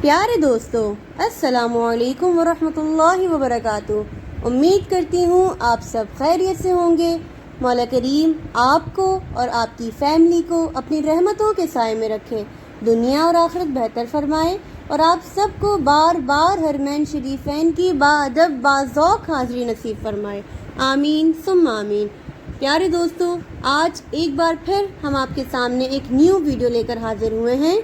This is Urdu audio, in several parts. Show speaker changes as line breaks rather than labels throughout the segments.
پیارے دوستو، السلام علیکم ورحمۃ وبرکاتہ۔ امید کرتی ہوں آپ سب خیریت سے ہوں گے۔ مولا کریم آپ کو اور آپ کی فیملی کو اپنی رحمتوں کے سائے میں رکھے، دنیا اور آخرت بہتر فرمائے، اور آپ سب کو بار بار حرمین شریفین کی باادب باذوق حاضری نصیب فرمائے، آمین ثم آمین۔ پیارے دوستو، آج ایک بار پھر ہم آپ کے سامنے ایک نیو ویڈیو لے کر حاضر ہوئے ہیں۔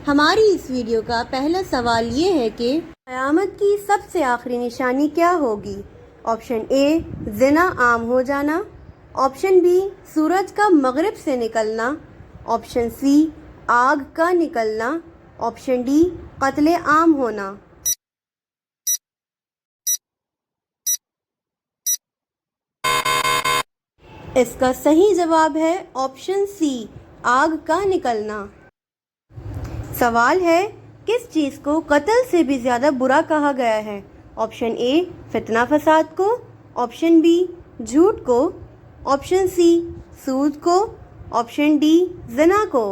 ہماری اس ویڈیو کا پہلا سوال یہ ہے کہ قیامت کی سب سے آخری نشانی کیا ہوگی؟ آپشن اے زنا عام ہو جانا، آپشن بی سورج کا مغرب سے نکلنا، آپشن سی آگ کا نکلنا، آپشن ڈی قتل عام ہونا۔ اس کا صحیح جواب ہے آپشن سی آگ کا نکلنا۔ سوال ہے، کس چیز کو قتل سے بھی زیادہ برا کہا گیا ہے؟ آپشن اے فتنہ فساد کو، آپشن بی جھوٹ کو، آپشن سی سود کو، آپشن ڈی زنا کو۔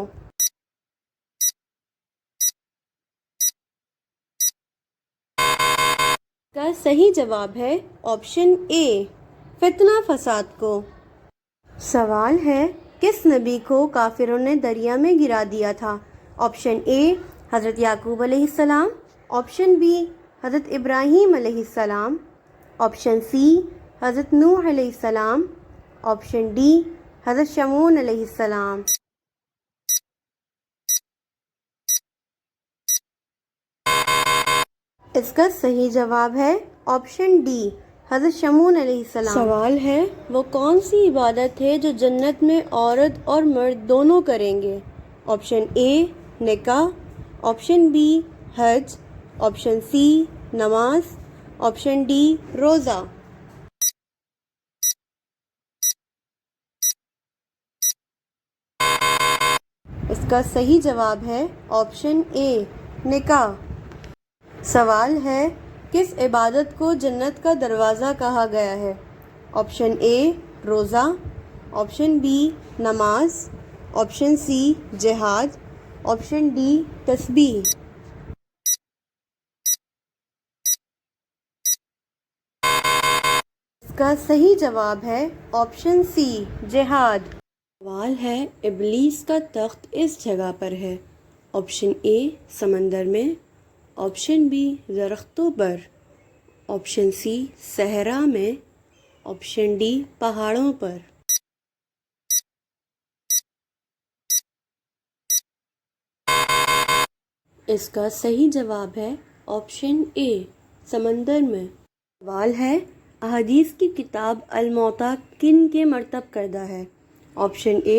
اس کا صحیح جواب ہے آپشن اے فتنہ فساد کو۔ سوال ہے، کس نبی کو کافروں نے دریا میں گرا دیا تھا؟ آپشن اے حضرت یعقوب علیہ السلام، آپشن بی حضرت ابراہیم علیہ السلام، آپشن سی حضرت نوح علیہ السلام، آپشن ڈی حضرت شمعون علیہ السلام۔ اس کا صحیح جواب ہے آپشن ڈی حضرت شمعون علیہ السلام۔ سوال ہے، وہ کون سی عبادت ہے جو جنت میں عورت اور مرد دونوں کریں گے؟ آپشن اے نکاح، آپشن بی حج، آپشن سی نماز، آپشن ڈی روزہ۔ اس کا صحیح جواب ہے آپشن اے نکاح۔ سوال ہے، کس عبادت کو جنت کا دروازہ کہا گیا ہے؟ آپشن اے روزہ، آپشن بی نماز، آپشن سی جہاد، آپشن ڈی تسبیح۔ اس کا صحیح جواب ہے آپشن سی جہاد۔ سوال ہے، ابلیس کا تخت اس جگہ پر ہے؟ آپشن اے سمندر میں، آپشن بی درختوں پر، آپشن سی صحرا میں، آپشن ڈی پہاڑوں پر۔ اس کا صحیح جواب ہے آپشن اے سمندر میں۔ سوال ہے، احادیث کی کتاب الموطا کن کے مرتب کردہ ہے؟ آپشن اے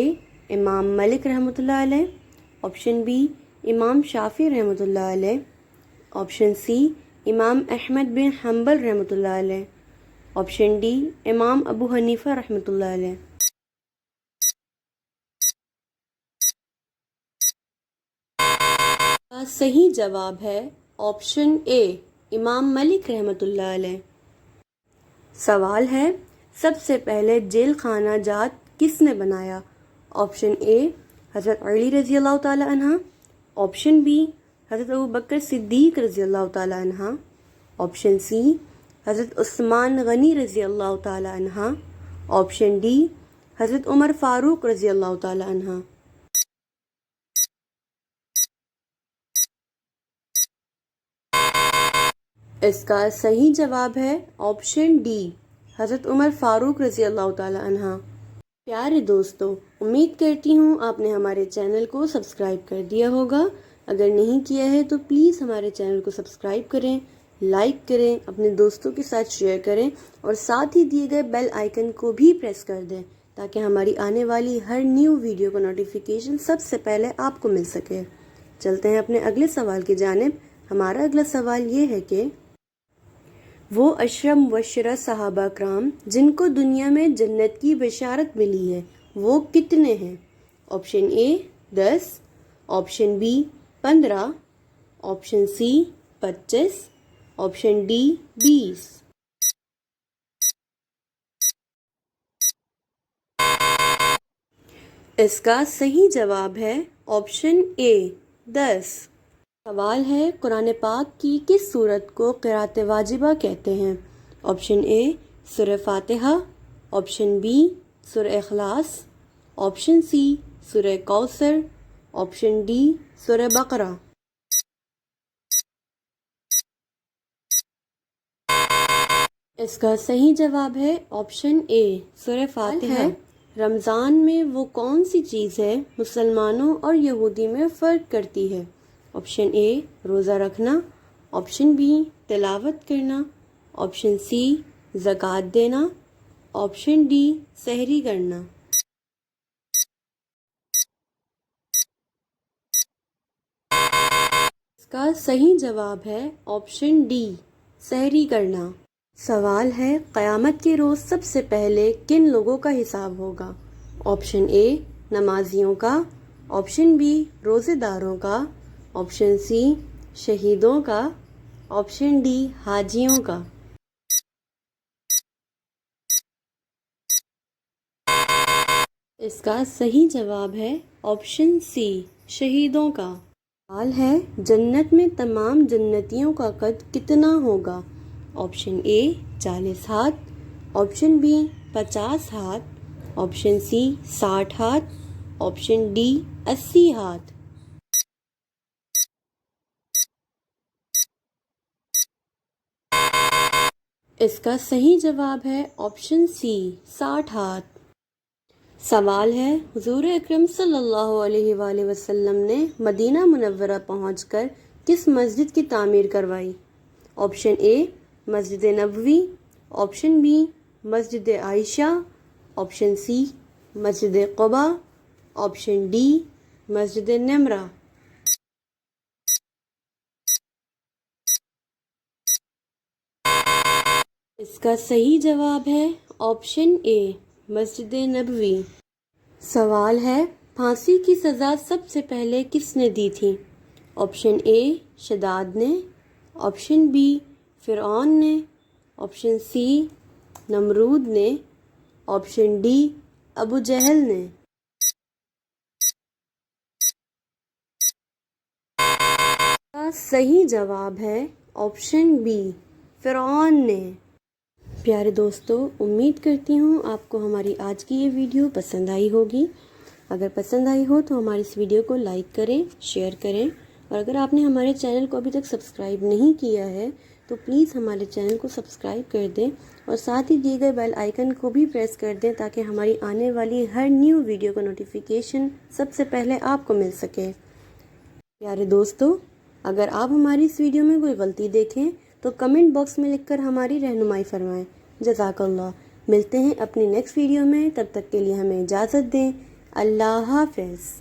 امام مالک رحمۃ اللہ علیہ، آپشن بی امام شافعی رحمۃ اللہ علیہ، آپشن سی امام احمد بن حنبل رحمۃ اللہ علیہ، آپشن ڈی امام ابو حنیفہ رحمۃ اللہ علیہ۔ کا صحیح جواب ہے آپشن اے امام مالک رحمۃ اللہ علیہ۔ سوال ہے، سب سے پہلے جیل خانہ جات کس نے بنایا؟ آپشن اے حضرت علی رضی اللہ تعالی عنہ، آپشن بی حضرت ابوبکر صدیق رضی اللہ تعالی عنہ، آپشن سی حضرت عثمان غنی رضی اللہ تعالی عنہ، آپشن ڈی حضرت عمر فاروق رضی اللہ تعالی عنہ۔ اس کا صحیح جواب ہے آپشن ڈی حضرت عمر فاروق رضی اللہ تعالی عنہ۔ پیارے دوستو، امید کرتی ہوں آپ نے ہمارے چینل کو سبسکرائب کر دیا ہوگا۔ اگر نہیں کیا ہے تو پلیز ہمارے چینل کو سبسکرائب کریں، لائک کریں، اپنے دوستوں کے ساتھ شیئر کریں، اور ساتھ ہی دیے گئے بیل آئیکن کو بھی پریس کر دیں تاکہ ہماری آنے والی ہر نیو ویڈیو کا نوٹیفیکیشن سب سے پہلے آپ کو مل سکے۔ چلتے ہیں اپنے اگلے سوال کی جانب۔ ہمارا اگلا سوال یہ ہے کہ وہ اشرم مبشرہ صحابہ کرام جن کو دنیا میں جنت کی بشارت ملی ہے وہ کتنے ہیں؟ Option A 10، option B 15، option C 25، option D 20۔ اس کا صحیح جواب ہے آپشن اے 10۔ سوال ہے قرآن پاک کی کس سورت کو قرأت واجبہ کہتے ہیں؟ آپشن اے سورہ فاتحہ، آپشن بی سورہ اخلاص، آپشن سی سورہ کوثر، آپشن ڈی سورہ بقرہ۔ اس کا صحیح جواب ہے آپشن اے سورہ فاتحہ۔ رمضان میں وہ کون سی چیز ہے مسلمانوں اور یہودی میں فرق کرتی ہے؟ آپشن اے روزہ رکھنا، آپشن بی تلاوت کرنا، آپشن سی زکوٰۃ دینا، آپشن ڈی سحری کرنا۔ اس کا صحیح جواب ہے آپشن ڈی سحری کرنا۔ سوال ہے قیامت کے روز سب سے پہلے کن لوگوں کا حساب ہوگا؟ آپشن اے نمازیوں کا، آپشن بی روزے داروں کا، آپشن سی شہیدوں کا، آپشن ڈی حاجیوں کا۔ اس کا صحیح جواب ہے آپشن سی شہیدوں کا۔ سوال ہے جنت میں تمام جنتیوں کا قد کتنا ہوگا؟ آپشن اے 40 ہاتھ، آپشن بی 50 ہاتھ، آپشن سی 60 ہاتھ، آپشن ڈی 80 ہاتھ۔ اس کا صحیح جواب ہے آپشن سی 60 ہاتھ۔ سوال ہے حضور اکرم صلی اللہ علیہ وآلہ وسلم نے مدینہ منورہ پہنچ کر کس مسجد کی تعمیر کروائی؟ آپشن اے مسجد نبوی، آپشن بی مسجد عائشہ، آپشن سی مسجد قباء، آپشن ڈی مسجد نمرہ۔ اس کا صحیح جواب ہے آپشن اے مسجد نبوی۔ سوال ہے پھانسی کی سزا سب سے پہلے کس نے دی تھی؟ آپشن اے شداد نے، آپشن بی فرعون نے، آپشن سی نمرود نے، آپشن ڈی ابو جہل نے۔ کا صحیح جواب ہے آپشن بی فرعون نے۔ پیارے دوستو، امید کرتی ہوں آپ کو ہماری آج کی یہ ویڈیو پسند آئی ہوگی۔ اگر پسند آئی ہو تو ہماری اس ویڈیو کو لائک کریں، شیئر کریں، اور اگر آپ نے ہمارے چینل کو ابھی تک سبسکرائب نہیں کیا ہے تو پلیز ہمارے چینل کو سبسکرائب کر دیں اور ساتھ ہی دیے گئے بیل آئیکن کو بھی پریس کر دیں تاکہ ہماری آنے والی ہر نیو ویڈیو کا نوٹیفیکیشن سب سے پہلے آپ کو مل سکے۔ پیارے دوستو، اگر آپ ہماری اس ویڈیو میں کوئی غلطی دیکھیں تو کمنٹ باکس میں لکھ کر ہماری رہنمائی فرمائیں۔ جزاک اللہ۔ ملتے ہیں اپنی نیکسٹ ویڈیو میں، تب تک کے لیے ہمیں اجازت دیں۔ اللہ حافظ۔